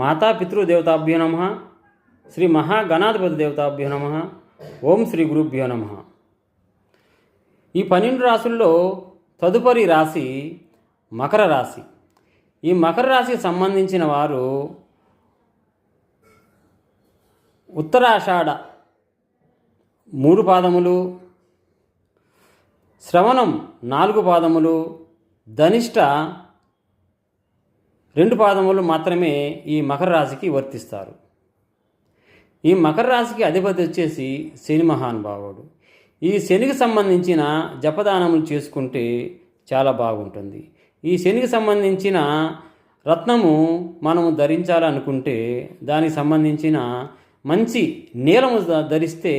మాతాపితృదేవతాభ్యో నమః, శ్రీ మహాగణాధిపతి దేవతాభ్యో నమః, ఓం శ్రీ గురుభ్యో నమః. ఈ 12 రాశుల్లో తదుపరి రాశి మకర రాశి. ఈ మకర రాశికి సంబంధించిన వారు ఉత్తరాషాఢ 3 పాదములు, శ్రవణం 4 పాదములు, ధనిష్ట 2 పాదములు మాత్రమే ఈ మకర రాశికి వర్తిస్తారు. ఈ మకర రాశికి అధిపతి వచ్చేసి శని మహానుభావుడు. ఈ శనికి సంబంధించిన జపదానములు చేసుకుంటే చాలా బాగుంటుంది. ఈ శనికి సంబంధించిన రత్నము మనము ధరించాలనుకుంటే దానికి సంబంధించిన మంచి నీలము ధరిస్తే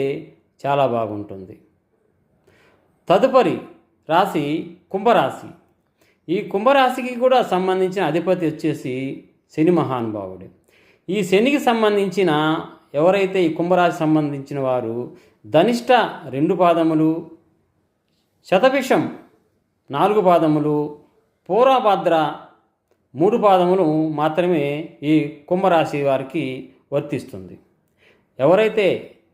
చాలా బాగుంటుంది. తదుపరి రాశి కుంభరాశి. ఈ కుంభరాశికి కూడా సంబంధించిన అధిపతి వచ్చేసి శని మహానుభావుడు. ఈ శనికి సంబంధించిన ఎవరైతే ఈ కుంభరాశి సంబంధించిన వారు ధనిష్ట 2 పాదములు, శతభిషం 4 పాదములు, పూర్వభద్ర 3 పాదములు మాత్రమే ఈ కుంభరాశి వారికి వర్తిస్తుంది. ఎవరైతే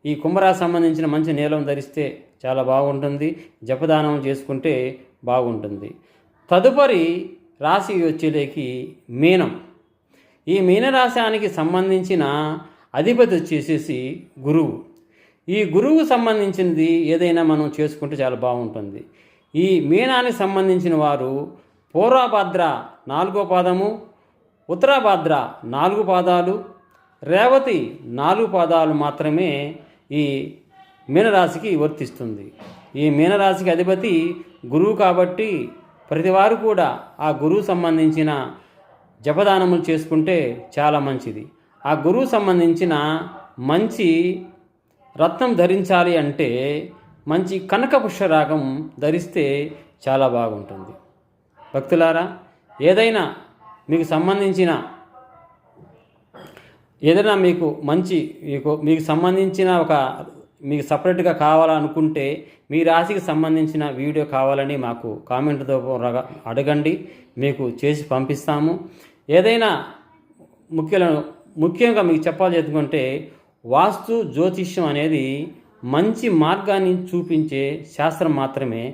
ఈ కుంభరాశి సంబంధించిన మంచి నీలం ధరిస్తే చాలా బాగుంటుంది, జపదానం చేసుకుంటే బాగుంటుంది. తదుపరి రాశి వచ్చేలేకి మీనం. ఈ మీనరాశానికి సంబంధించిన అధిపతి వచ్చేసేసి గురువు. ఈ గురువుకు సంబంధించినది ఏదైనా మనం చేసుకుంటే చాలా బాగుంటుంది. ఈ మీనానికి సంబంధించిన వారు పూర్వభద్ర 4వ పాదము, ఉత్తరాభద్ర 4 పాదాలు, రేవతి 4 పాదాలు మాత్రమే ఈ మీనరాశికి వర్తిస్తుంది. ఈ మీనరాశికి అధిపతి గురువు కాబట్టి ప్రతివారు కూడా ఆ గురువు సంబంధించిన జపదానములు చేసుకుంటే చాలా మంచిది. ఆ గురువు సంబంధించిన మంచి రత్నం ధరించాలి అంటే మంచి కనక పుష్పరాగం ధరిస్తే చాలా బాగుంటుంది. భక్తులారా, ఏదైనా మీకు సంబంధించిన ఏదైనా మీకు సంబంధించిన మీకు సపరేట్గా కావాలనుకుంటే మీ రాశికి సంబంధించిన వీడియో కావాలని మాకు కామెంట్తో అడగండి, మీకు చేసి పంపిస్తాము. ఏదైనా ముఖ్యంగా మీకు చెప్పాలి చెప్పుకుంటే వాస్తు జ్యోతిష్యం అనేది మంచి మార్గాన్ని చూపించే శాస్త్రం మాత్రమే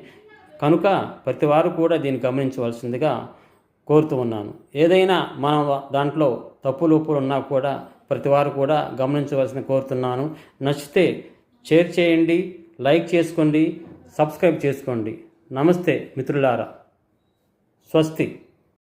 కనుక ప్రతివారు కూడా దీన్ని గమనించవలసిందిగా కోరుతూ ఉన్నాను. ఏదైనా మన దాంట్లో తప్పులు ఉన్నా కూడా ప్రతివారు కూడా గమనించవలసిన కోరుతున్నాను. నచ్చితే షేర్ చేయండి, లైక్ చేసుకోండి, సబ్స్క్రైబ్ చేసుకోండి. నమస్తే మిత్రులారా, స్వస్తి.